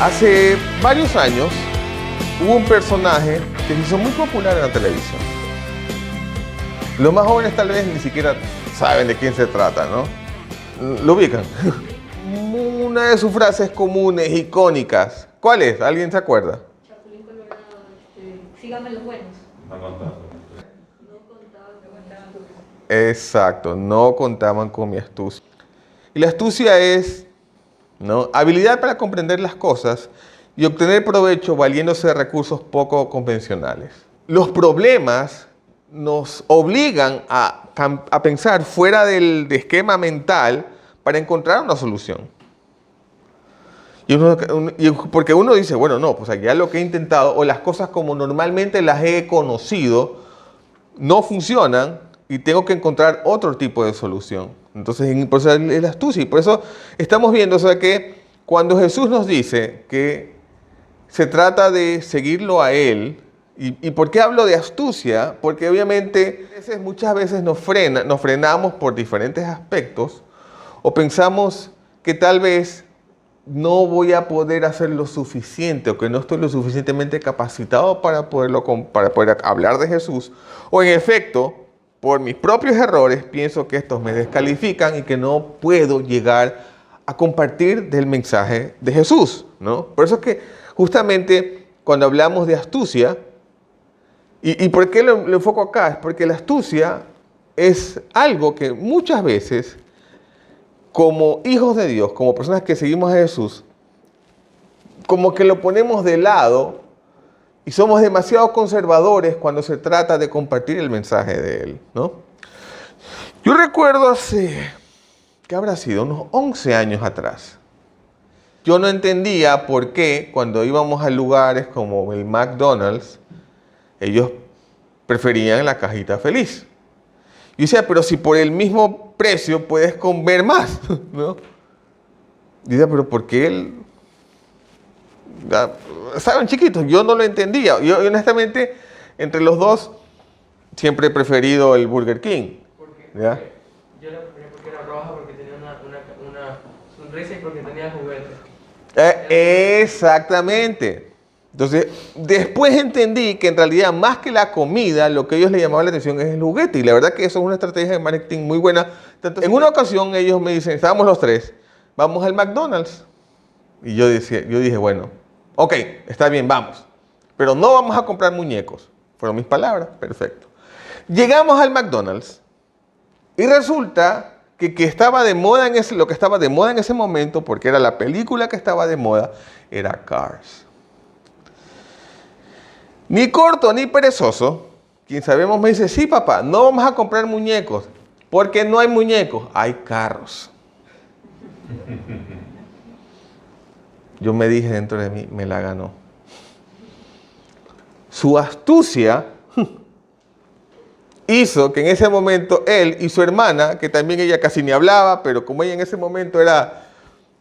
Hace varios años hubo un personaje que se hizo muy popular en la televisión. Los más jóvenes tal vez ni siquiera saben de quién se trata, ¿no? Lo ubican. Una de sus frases comunes, icónicas. ¿Cuál es? ¿Alguien se acuerda? Chapulín Colorado, síganme los buenos. Exacto, no contaban con mi astucia. Y la astucia es, ¿no?, habilidad para comprender las cosas y obtener provecho valiéndose de recursos poco convencionales. Los problemas nos obligan a pensar fuera del esquema mental para encontrar una solución. Porque uno dice, bueno, no, pues ya lo que he intentado o las cosas como normalmente las he conocido no funcionan y tengo que encontrar otro tipo de solución. Entonces, por eso es la astucia. Y por eso estamos viendo, o sea, que cuando Jesús nos dice que se trata de seguirlo a Él, ¿y por qué hablo de astucia? Porque obviamente muchas veces nos frenamos por diferentes aspectos o pensamos que tal vez no voy a poder hacer lo suficiente o que no estoy lo suficientemente capacitado para poder hablar de Jesús. O en efecto, por mis propios errores, pienso que estos me descalifican y que no puedo llegar a compartir del mensaje de Jesús, ¿no? Por eso es que justamente cuando hablamos de astucia, ¿y por qué lo enfoco acá? Es porque la astucia es algo que muchas veces, como hijos de Dios, como personas que seguimos a Jesús, como que lo ponemos de lado y somos demasiado conservadores cuando se trata de compartir el mensaje de Él, ¿no? Yo recuerdo hace, ¿qué habrá sido? Unos 11 años atrás. Yo no entendía por qué cuando íbamos a lugares como el McDonald's, ellos preferían la cajita feliz. Yo decía, pero si por el mismo precio puedes comer más, ¿no? Yo decía, pero ¿por qué él? Estaban chiquitos, yo no lo entendía. Yo honestamente, entre los dos, siempre he preferido el Burger King. ¿Por qué? ¿Ya? Yo la prefería porque era roja, porque tenía una sonrisa y porque tenía juguetes. Exactamente. Entonces, después entendí que en realidad, más que la comida, lo que a ellos les llamaba la atención es el juguete. Y la verdad que eso es una estrategia de marketing muy buena. En una ocasión ellos me dicen, estábamos los tres, vamos al McDonald's. Y yo dije, bueno, ok, está bien, vamos. Pero no vamos a comprar muñecos. Fueron mis palabras, perfecto. Llegamos al McDonald's y resulta que estaba de moda lo que estaba de moda en ese momento, porque era la película que estaba de moda, era Cars. Ni corto ni perezoso, quien sabemos me dice, sí papá, no vamos a comprar muñecos, porque no hay muñecos, hay carros. Yo me dije dentro de mí, me la ganó. Su astucia hizo que en ese momento él y su hermana, que también ella casi ni hablaba, pero como ella en ese momento era,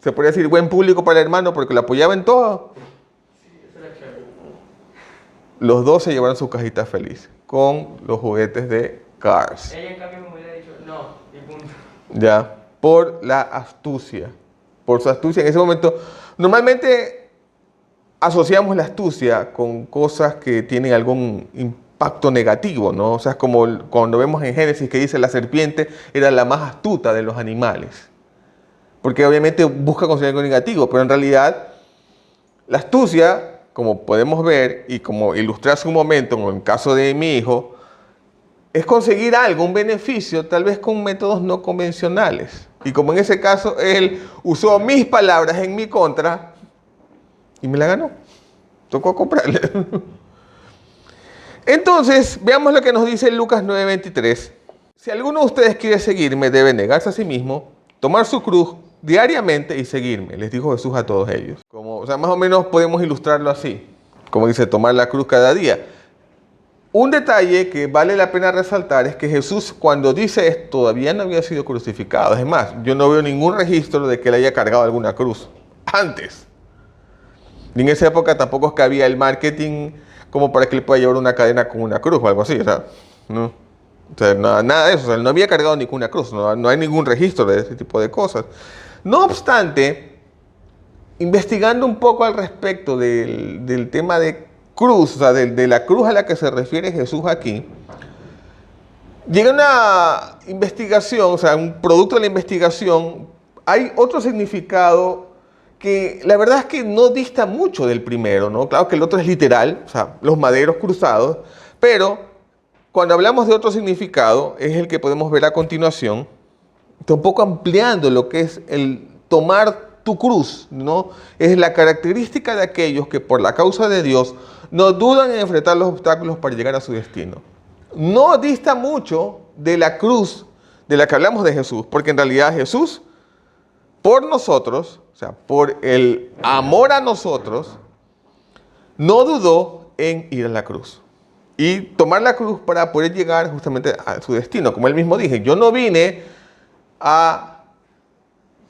se podría decir, buen público para el hermano porque lo apoyaba en todo, los dos se llevaron su cajita feliz con los juguetes de Cars. Ella en cambio me hubiera dicho no, y punto. Ya, por la astucia. Por su astucia en ese momento. Normalmente asociamos la astucia con cosas que tienen algún impacto negativo, ¿no? O sea, es como cuando vemos en Génesis que dice la serpiente era la más astuta de los animales. Porque obviamente busca conseguir algo negativo, pero en realidad la astucia, como podemos ver y como ilustré hace un momento, en el caso de mi hijo, es conseguir algo, un beneficio, tal vez con métodos no convencionales. Y como en ese caso él usó mis palabras en mi contra y me la ganó. Tocó comprarle. Entonces, veamos lo que nos dice Lucas 9:23. Si alguno de ustedes quiere seguirme, debe negarse a sí mismo, tomar su cruz diariamente y seguirme, les dijo Jesús a todos ellos. O sea, más o menos podemos ilustrarlo así, como dice, tomar la cruz cada día. Un detalle que vale la pena resaltar es que Jesús, cuando dice esto, todavía no había sido crucificado. Es más, yo no veo ningún registro de que él haya cargado alguna cruz antes. Y en esa época tampoco es que había el marketing como para que él pueda llevar una cadena con una cruz o algo así, o sea, ¿no? O sea, nada de eso, o sea, él no había cargado ninguna cruz, no hay ningún registro de ese tipo de cosas. No obstante, investigando un poco al respecto del tema de cruz, o sea, de la cruz a la que se refiere Jesús aquí, llega una investigación, o sea, un producto de la investigación, hay otro significado que la verdad es que no dista mucho del primero, ¿no? Claro que el otro es literal, o sea, los maderos cruzados, pero cuando hablamos de otro significado, es el que podemos ver a continuación, está un poco ampliando lo que es el tomar tu cruz, ¿no? Es la característica de aquellos que por la causa de Dios no dudan en enfrentar los obstáculos para llegar a su destino. No dista mucho de la cruz de la que hablamos de Jesús, porque en realidad Jesús, por nosotros, o sea, por el amor a nosotros, no dudó en ir a la cruz y tomar la cruz para poder llegar justamente a su destino. Como él mismo dije, yo no vine a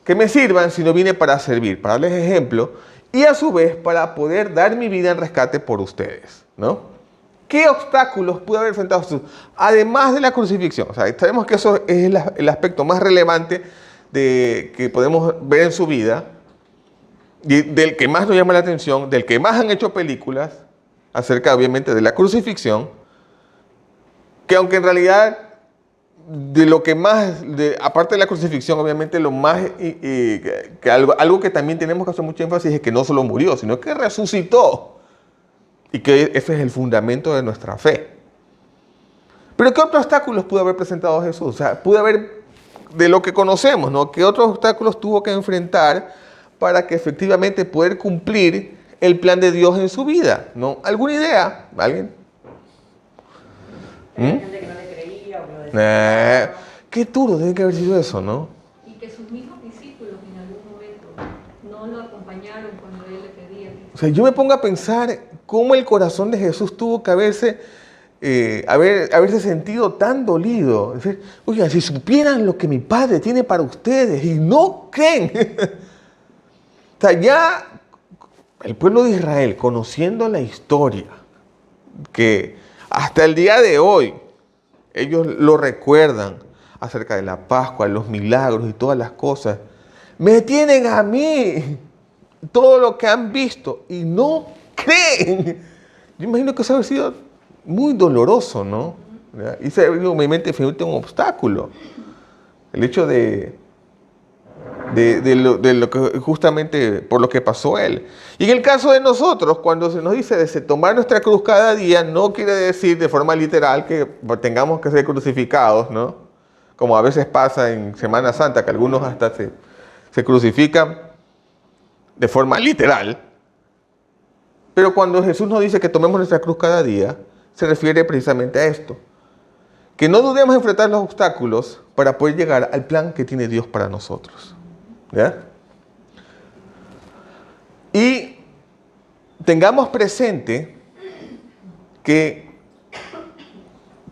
que me sirvan, sino vine para servir, para darles ejemplo y a su vez para poder dar mi vida en rescate por ustedes, ¿no? ¿Qué obstáculos pudo haber enfrentado Jesús? Además de la crucifixión. O sea, sabemos que eso es el aspecto más relevante que podemos ver en su vida, y del que más nos llama la atención, del que más han hecho películas, acerca obviamente de la crucifixión, que aunque en realidad de lo que más, aparte de la crucifixión, obviamente lo más, algo que también tenemos que hacer mucho énfasis es que no solo murió, sino que resucitó. Y que ese es el fundamento de nuestra fe. Pero ¿qué otros obstáculos pudo haber presentado Jesús? O sea, pudo haber, de lo que conocemos, ¿no? ¿Qué otros obstáculos tuvo que enfrentar para que efectivamente poder cumplir el plan de Dios en su vida? ¿No? ¿Alguna idea? ¿Alguien? Hay gente que no le creía o que lo decía. Qué duro debe que haber sido eso, ¿no? Y que sus mismos discípulos en algún momento no lo acompañaron cuando él le pedía. O sea, yo me pongo a pensar cómo el corazón de Jesús tuvo que haberse sentido tan dolido. Es decir, oigan, si supieran lo que mi Padre tiene para ustedes y no creen. O sea, ya el pueblo de Israel, conociendo la historia, que hasta el día de hoy ellos lo recuerdan acerca de la Pascua, los milagros y todas las cosas, me tienen a mí todo lo que han visto y no creen. Yo imagino que eso ha sido muy doloroso, ¿no? Y se ha en mi mente finalmente un obstáculo. El hecho de lo que justamente por lo que pasó él. Y en el caso de nosotros, cuando se nos dice de tomar nuestra cruz cada día, no quiere decir de forma literal que tengamos que ser crucificados, ¿no? Como a veces pasa en Semana Santa, que algunos hasta se crucifican de forma literal. Pero cuando Jesús nos dice que tomemos nuestra cruz cada día, se refiere precisamente a esto. Que no dudemos en enfrentar los obstáculos para poder llegar al plan que tiene Dios para nosotros. ¿Ya? Y tengamos presente que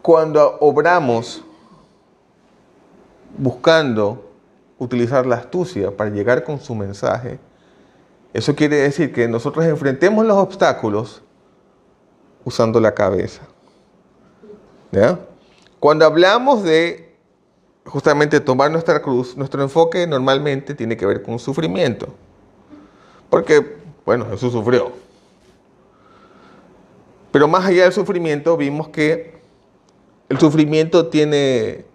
cuando obramos buscando utilizar la astucia para llegar con su mensaje, eso quiere decir que nosotros enfrentemos los obstáculos usando la cabeza. ¿Ya? Cuando hablamos de justamente tomar nuestra cruz, nuestro enfoque normalmente tiene que ver con sufrimiento. Porque, bueno, Jesús sufrió. Pero más allá del sufrimiento, vimos que el sufrimiento tiene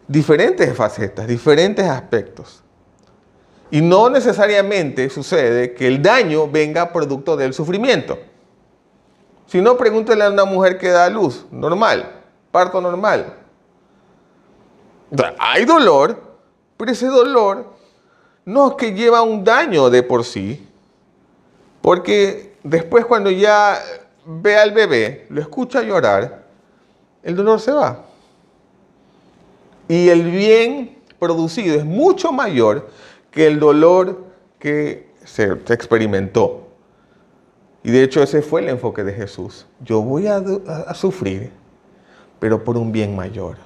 diferentes facetas, diferentes aspectos. Y no necesariamente sucede que el daño venga producto del sufrimiento. Si no, pregúntale a una mujer que da a luz, normal, parto normal. O sea, hay dolor, pero ese dolor no es que lleva un daño de por sí, porque después cuando ya ve al bebé, lo escucha llorar, el dolor se va. Y el bien producido es mucho mayor que el dolor que se experimentó. Y de hecho ese fue el enfoque de Jesús. Yo voy a sufrir, pero por un bien mayor.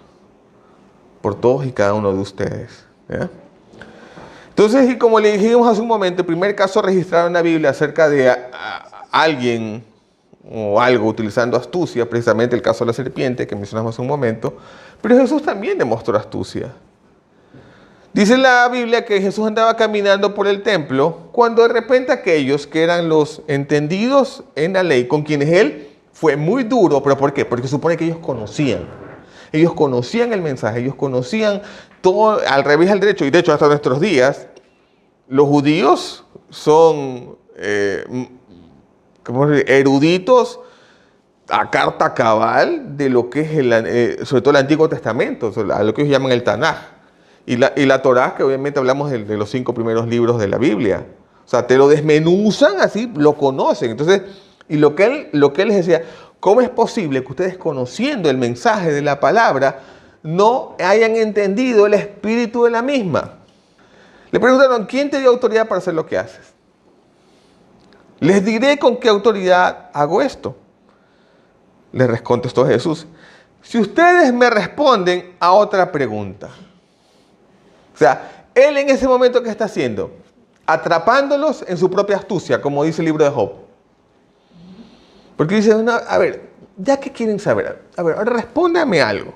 Por todos y cada uno de ustedes. ¿Ya? Entonces, y como le dijimos hace un momento, el primer caso registrado en la Biblia acerca de alguien o algo utilizando astucia, precisamente el caso de la serpiente que mencionamos hace un momento, pero Jesús también demostró astucia. Dice la Biblia que Jesús andaba caminando por el templo cuando de repente aquellos que eran los entendidos en la ley, con quienes él fue muy duro, ¿pero por qué? Porque supone que ellos conocían. Ellos conocían el mensaje, ellos conocían todo al revés al derecho. Y de hecho, hasta nuestros días, los judíos son eruditos a carta cabal de lo que es sobre todo el Antiguo Testamento, a lo que ellos llaman el Tanaj. Y la Torá, que obviamente hablamos de los 5 primeros libros de la Biblia. O sea, te lo desmenuzan así, lo conocen. Entonces, y lo que él les decía, ¿cómo es posible que ustedes, conociendo el mensaje de la palabra, no hayan entendido el espíritu de la misma? Le preguntaron, ¿quién te dio autoridad para hacer lo que haces? Les diré con qué autoridad hago esto. Les contestó Jesús, si ustedes me responden a otra pregunta. O sea, él en ese momento, ¿qué está haciendo? Atrapándolos en su propia astucia, como dice el libro de Job. Porque dice, a ver, ya que quieren saber, a ver, ahora respóndame algo.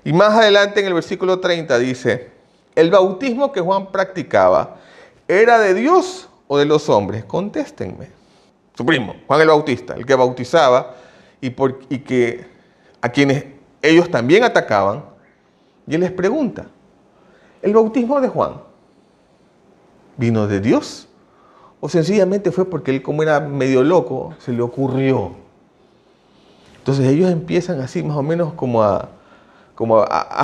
Y más adelante en el versículo 30 dice, ¿el bautismo que Juan practicaba era de Dios o de los hombres? Contéstenme. Su primo, Juan el Bautista, el que bautizaba y que a quienes ellos también atacaban. Y él les pregunta, ¿el bautismo de Juan vino de Dios? ¿O sencillamente fue porque él, como era medio loco, se le ocurrió? Entonces ellos empiezan así más o menos como a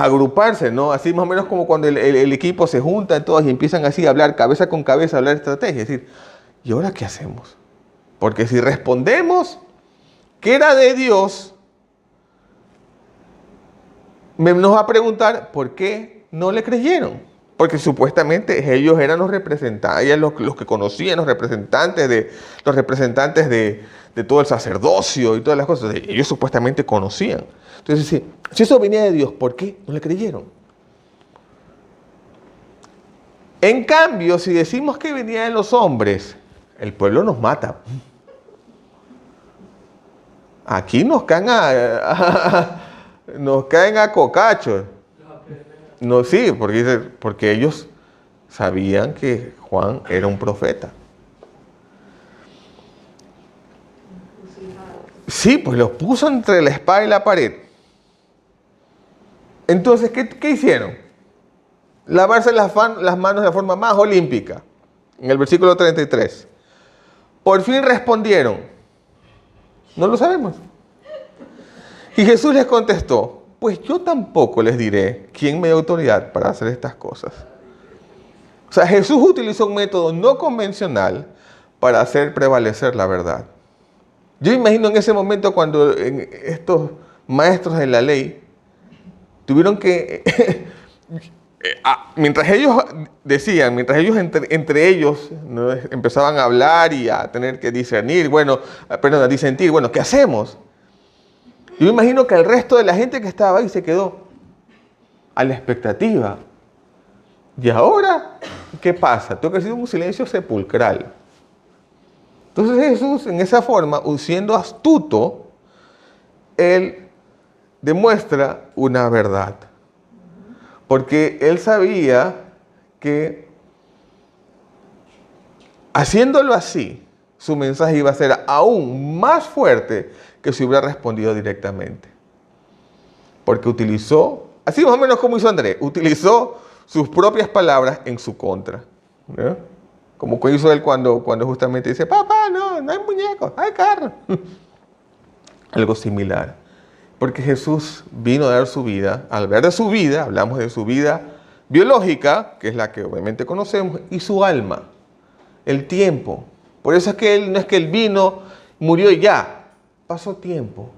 agruparse, ¿no? Así más o menos como cuando el equipo se junta todos y empiezan así a hablar cabeza con cabeza, a hablar estrategia. Es decir, ¿y ahora qué hacemos? Porque si respondemos que era de Dios, nos va a preguntar por qué no le creyeron. Porque supuestamente ellos eran los representantes, los que conocían, los representantes de todo el sacerdocio y todas las cosas. Ellos supuestamente conocían. Entonces, si eso venía de Dios, ¿por qué no le creyeron? En cambio, si decimos que venía de los hombres, el pueblo nos mata. Aquí nos caen a cocachos. No, sí, porque ellos sabían que Juan era un profeta. Sí, pues los puso entre la espada y la pared. Entonces, ¿qué hicieron? Lavarse las manos de la forma más olímpica. En el versículo 33. Por fin respondieron, no lo sabemos. Y Jesús les contestó, pues yo tampoco les diré quién me dio autoridad para hacer estas cosas. O sea, Jesús utilizó un método no convencional para hacer prevalecer la verdad. Yo imagino en ese momento cuando estos maestros de la ley tuvieron que, mientras ellos decían, mientras ellos entre ellos, ¿no?, empezaban a hablar y a tener que discernir, a disentir, ¿qué hacemos? Yo me imagino que el resto de la gente que estaba ahí se quedó a la expectativa. ¿Y ahora qué pasa? Tengo que hacer un silencio sepulcral. Entonces Jesús, en esa forma, siendo astuto, él demuestra una verdad. Porque él sabía que haciéndolo así, su mensaje iba a ser aún más fuerte que si hubiera respondido directamente. Porque utilizó, así más o menos como hizo Andrés, utilizó sus propias palabras en su contra, ¿no? Como hizo él cuando justamente dice, papá, no hay muñecos, hay carro. Algo similar. Porque Jesús vino a dar su vida, al ver de su vida, hablamos de su vida biológica, que es la que obviamente conocemos, y su alma, el tiempo. Por eso es que no es que él vino, murió y ya. Pasó tiempo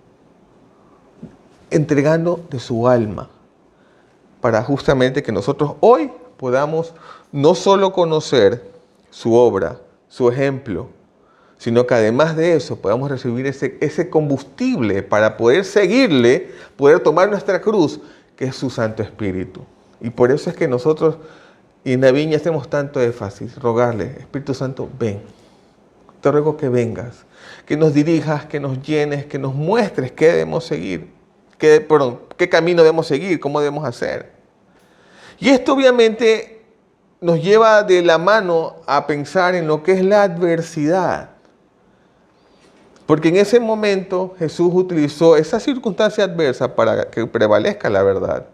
entregando de su alma para justamente que nosotros hoy podamos no solo conocer su obra, su ejemplo, sino que además de eso podamos recibir ese combustible para poder seguirle, poder tomar nuestra cruz, que es su Santo Espíritu. Y por eso es que nosotros en la viña hacemos tanto énfasis, rogarle, Espíritu Santo, ven. Te ruego que vengas, que nos dirijas, que nos llenes, que nos muestres qué debemos seguir, qué camino debemos seguir, cómo debemos hacer. Y esto obviamente nos lleva de la mano a pensar en lo que es la adversidad. Porque en ese momento Jesús utilizó esa circunstancia adversa para que prevalezca la verdad.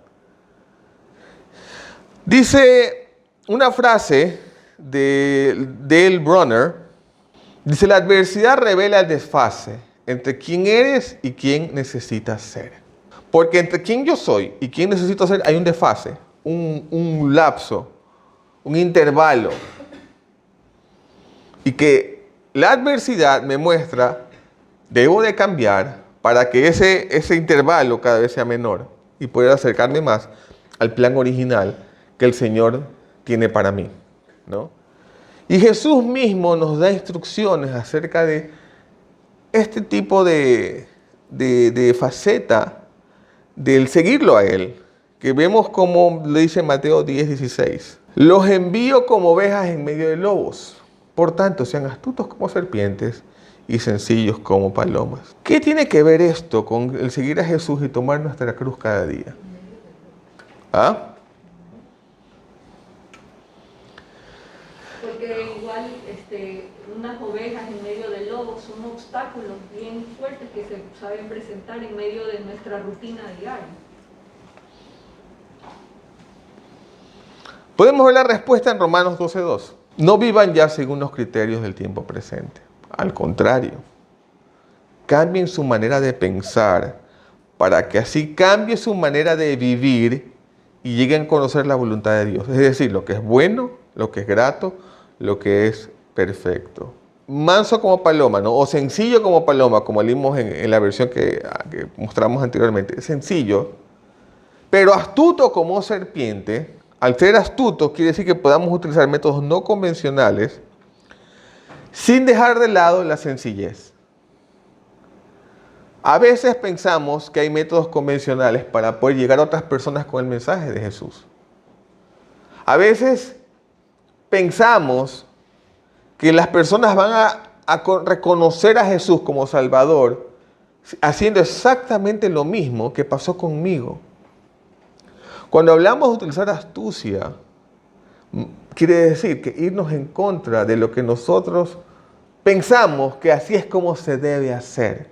Dice una frase de Dale Bronner, dice: la adversidad revela el desfase entre quién eres y quién necesitas ser. Porque entre quién yo soy y quién necesito ser hay un desfase, un lapso, un intervalo. Y que la adversidad me muestra, debo de cambiar para que ese intervalo cada vez sea menor y poder acercarme más al plan original que el Señor tiene para mí, ¿no? Y Jesús mismo nos da instrucciones acerca de este tipo de faceta del seguirlo a Él, que vemos como le dice Mateo 10:16. Los envío como ovejas en medio de lobos. Por tanto, sean astutos como serpientes y sencillos como palomas. ¿Qué tiene que ver esto con el seguir a Jesús y tomar nuestra cruz cada día? ¿Ah? Porque igual unas ovejas en medio de lobos son obstáculos bien fuertes que se saben presentar en medio de nuestra rutina diaria. Podemos ver la respuesta en Romanos 12:2. No vivan ya según los criterios del tiempo presente. Al contrario, cambien su manera de pensar para que así cambie su manera de vivir y lleguen a conocer la voluntad de Dios. Es decir, lo que es bueno, lo que es grato, lo que es perfecto. Manso como paloma, ¿no? O sencillo como paloma, como leímos en la versión que mostramos anteriormente. Sencillo, pero astuto como serpiente. Al ser astuto quiere decir que podamos utilizar métodos no convencionales sin dejar de lado la sencillez. A veces pensamos que hay métodos convencionales para poder llegar a otras personas con el mensaje de Jesús. A veces pensamos que las personas van a reconocer a Jesús como Salvador haciendo exactamente lo mismo que pasó conmigo. Cuando hablamos de utilizar astucia, quiere decir que irnos en contra de lo que nosotros pensamos que así es como se debe hacer.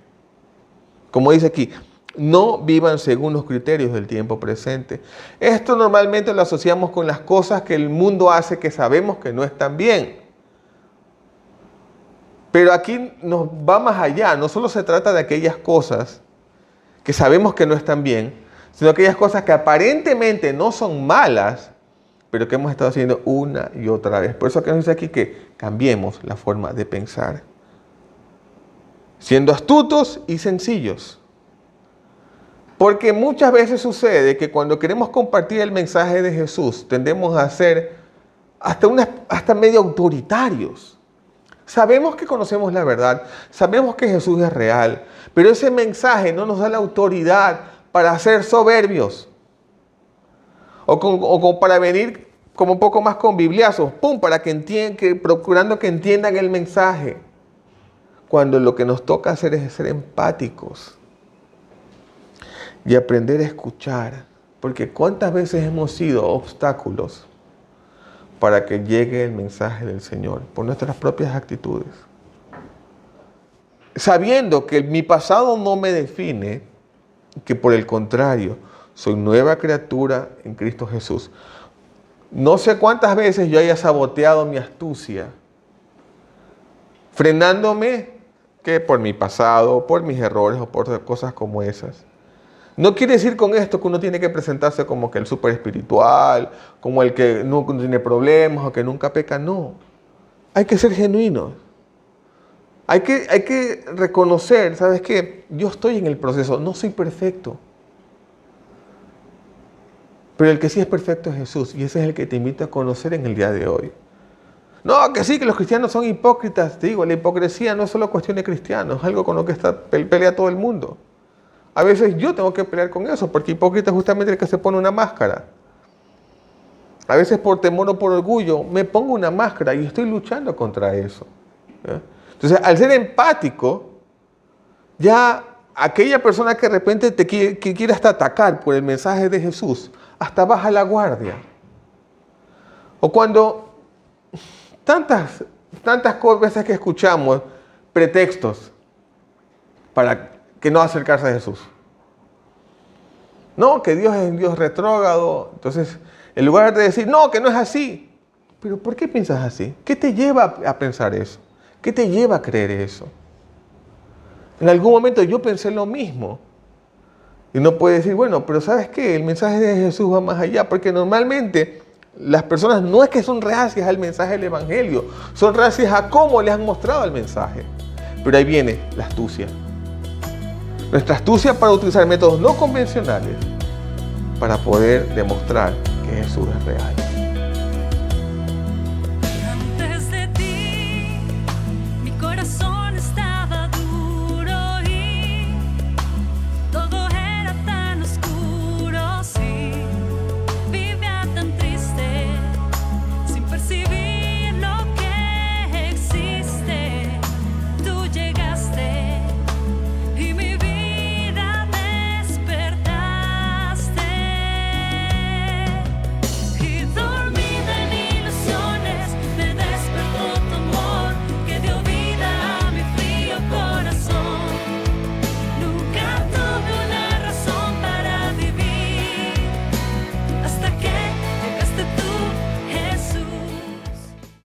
Como dice aquí, no vivan según los criterios del tiempo presente. Esto normalmente lo asociamos con las cosas que el mundo hace que sabemos que no están bien. Pero aquí nos va más allá. No solo se trata de aquellas cosas que sabemos que no están bien, sino aquellas cosas que aparentemente no son malas, pero que hemos estado haciendo una y otra vez. Por eso que nos dice aquí que cambiemos la forma de pensar. Siendo astutos y sencillos. Porque muchas veces sucede que cuando queremos compartir el mensaje de Jesús, tendemos a ser hasta medio autoritarios. Sabemos que conocemos la verdad, sabemos que Jesús es real, pero ese mensaje no nos da la autoridad para ser soberbios. O para venir como un poco más con bibliazos, para que procurando que entiendan el mensaje. Cuando lo que nos toca hacer es ser empáticos y aprender a escuchar. Porque cuántas veces hemos sido obstáculos para que llegue el mensaje del Señor por nuestras propias actitudes. Sabiendo que mi pasado no me define, que por el contrario, soy nueva criatura en Cristo Jesús. No sé cuántas veces yo haya saboteado mi astucia, frenándome que por mi pasado, por mis errores o por cosas como esas. No quiere decir con esto que uno tiene que presentarse como que el súper espiritual, como el que no tiene problemas o que nunca peca. No. Hay que ser genuinos. Hay que reconocer, ¿sabes qué? Yo estoy en el proceso, no soy perfecto. Pero el que sí es perfecto es Jesús, y ese es el que te invito a conocer en el día de hoy. No, que sí, que los cristianos son hipócritas. Te digo, la hipocresía no es solo cuestión de cristianos, es algo con lo que pelea todo el mundo. A veces yo tengo que pelear con eso, porque hipócrita es justamente el que se pone una máscara. A veces por temor o por orgullo me pongo una máscara y estoy luchando contra eso. ¿Ya? Entonces, al ser empático, ya aquella persona que de repente que quiere hasta atacar por el mensaje de Jesús, hasta baja la guardia. O cuando tantas veces que escuchamos pretextos para que no acercarse a Jesús. No, que Dios es un Dios retrógrado. Entonces, en lugar de decir, no, que no es así. Pero ¿por qué piensas así? ¿Qué te lleva a pensar eso? ¿Qué te lleva a creer eso? En algún momento yo pensé lo mismo. Y uno puede decir, bueno, pero ¿sabes qué? El mensaje de Jesús va más allá. Porque normalmente las personas no es que son reacias al mensaje del Evangelio. Son reacias a cómo les han mostrado el mensaje. Pero ahí viene la astucia. Nuestra astucia para utilizar métodos no convencionales para poder demostrar que Jesús es real.